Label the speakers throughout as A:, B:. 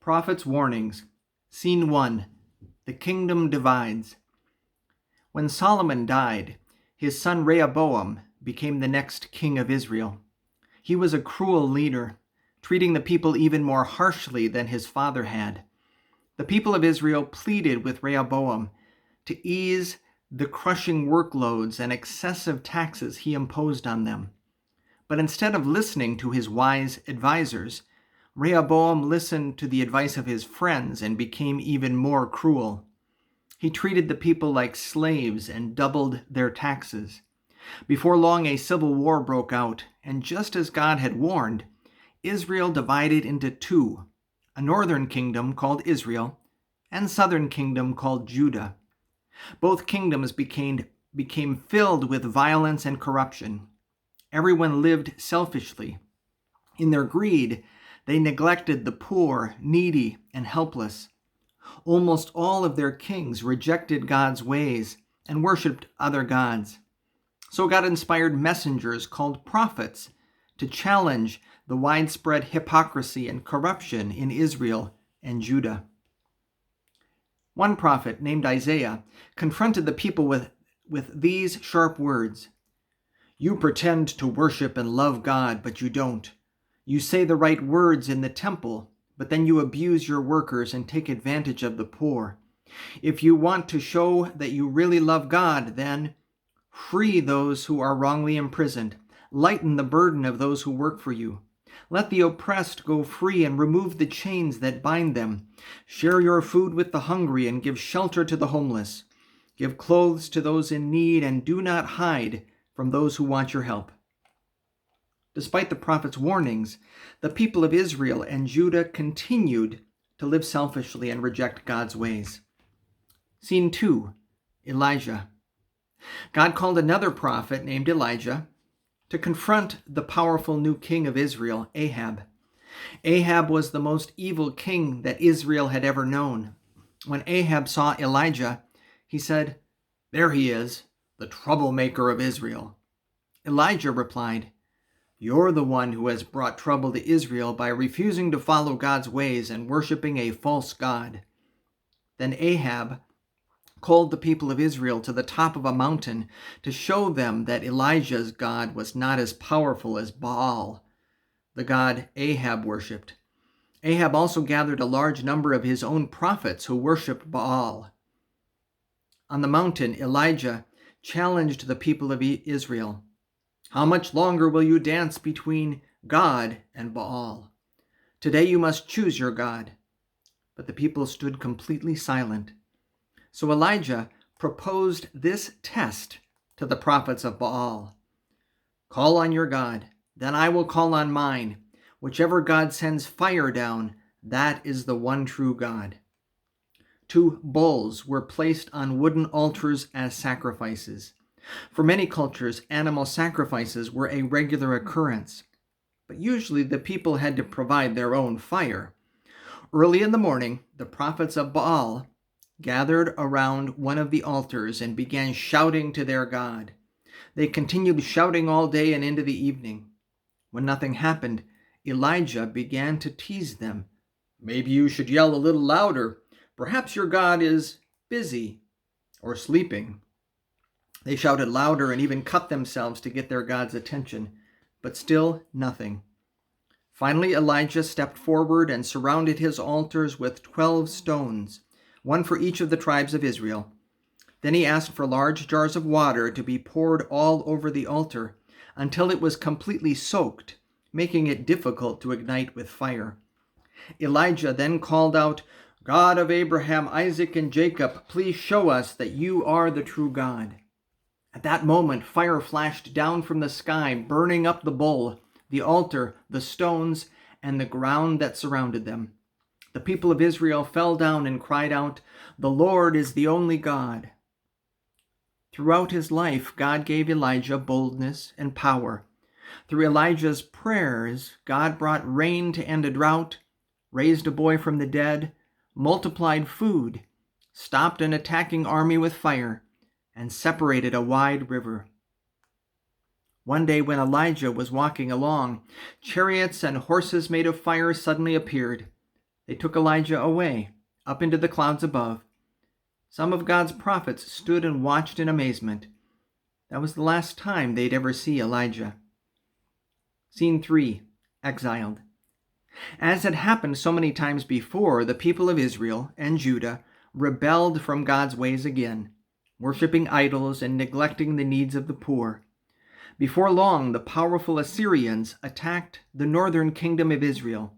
A: Prophet's Warnings. Scene 1. The Kingdom Divides. When Solomon died, his son Rehoboam became the next king of Israel. He was a cruel leader, treating the people even more harshly than his father had. The people of Israel pleaded with Rehoboam to ease the crushing workloads and excessive taxes he imposed on them. But instead of listening to his wise advisors, Rehoboam listened to the advice of his friends and became even more cruel. He treated the people like slaves and doubled their taxes. Before long, a civil war broke out, and just as God had warned, Israel divided into two, a northern kingdom called Israel and a southern kingdom called Judah. Both kingdoms became filled with violence and corruption. Everyone lived selfishly. In their greed, they neglected the poor, needy, and helpless. Almost all of their kings rejected God's ways and worshipped other gods. So God inspired messengers called prophets to challenge the widespread hypocrisy and corruption in Israel and Judah. One prophet named Isaiah confronted the people with these sharp words. "You pretend to worship and love God, but you don't. You say the right words in the temple, but then you abuse your workers and take advantage of the poor. If you want to show that you really love God, then free those who are wrongly imprisoned. Lighten the burden of those who work for you. Let the oppressed go free and remove the chains that bind them. Share your food with the hungry and give shelter to the homeless. Give clothes to those in need and do not hide from those who want your help." Despite the prophet's warnings, the people of Israel and Judah continued to live selfishly and reject God's ways. Scene 2. Elijah. God called another prophet named Elijah to confront the powerful new king of Israel, Ahab. Ahab was the most evil king that Israel had ever known. When Ahab saw Elijah, he said, "There he is, the troublemaker of Israel." Elijah replied, "You're the one who has brought trouble to Israel by refusing to follow God's ways and worshiping a false god." Then Ahab called the people of Israel to the top of a mountain to show them that Elijah's God was not as powerful as Baal, the god Ahab worshipped. Ahab also gathered a large number of his own prophets who worshiped Baal. On the mountain, Elijah challenged the people of Israel. "How much longer will you dance between God and Baal? Today you must choose your God." But the people stood completely silent. So Elijah proposed this test to the prophets of Baal. "Call on your God, then I will call on mine. Whichever God sends fire down, that is the one true God." 2 bulls were placed on wooden altars as sacrifices. For many cultures, animal sacrifices were a regular occurrence, but usually the people had to provide their own fire. Early in the morning, the prophets of Baal gathered around one of the altars and began shouting to their god. They continued shouting all day and into the evening. When nothing happened, Elijah began to tease them. "Maybe you should yell a little louder. Perhaps your God is busy or sleeping." They shouted louder and even cut themselves to get their God's attention, but still nothing. Finally, Elijah stepped forward and surrounded his altars with 12 stones, one for each of the tribes of Israel. Then he asked for large jars of water to be poured all over the altar until it was completely soaked, making it difficult to ignite with fire. Elijah then called out, "God of Abraham, Isaac, and Jacob, please show us that you are the true God." At that moment, fire flashed down from the sky, burning up the bull, the altar, the stones, and the ground that surrounded them. The people of Israel fell down and cried out, "The Lord is the only God." Throughout his life, God gave Elijah boldness and power. Through Elijah's prayers, God brought rain to end a drought, raised a boy from the dead, multiplied food, stopped an attacking army with fire, and separated a wide river. One day when Elijah was walking along, chariots and horses made of fire suddenly appeared. They took Elijah away, up into the clouds above. Some of God's prophets stood and watched in amazement. That was the last time they'd ever see Elijah. Scene 3. Exiled. As had happened so many times before, the people of Israel and Judah rebelled from God's ways again, worshiping idols and neglecting the needs of the poor. Before long, the powerful Assyrians attacked the northern kingdom of Israel.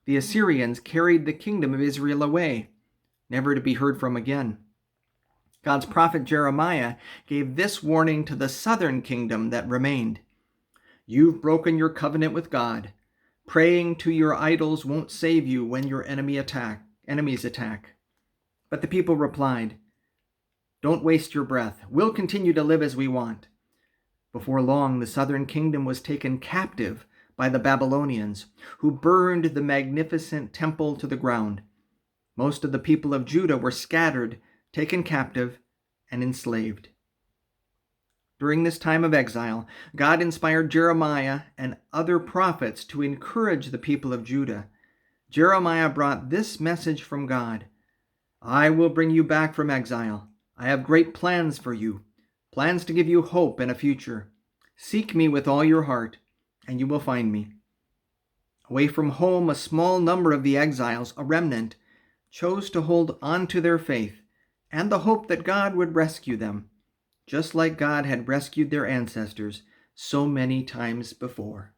A: The Assyrians carried the kingdom of Israel away, never to be heard from again. God's prophet Jeremiah gave this warning to the southern kingdom that remained. You've broken your covenant with God. Praying to your idols won't save you when your enemies attack. But the people replied, Don't waste your breath. We'll continue to live as we want. Before long, the southern kingdom was taken captive by the Babylonians, who burned the magnificent temple to the ground. Most of the people of Judah were scattered, taken captive, and enslaved. During this time of exile, God inspired Jeremiah and other prophets to encourage the people of Judah. Jeremiah brought this message from God: I will bring you back from exile. I have great plans for you, plans to give you hope and a future. Seek me with all your heart, and you will find me. Away from home, a small number of the exiles, a remnant, chose to hold on to their faith and the hope that God would rescue them, just like God had rescued their ancestors so many times before.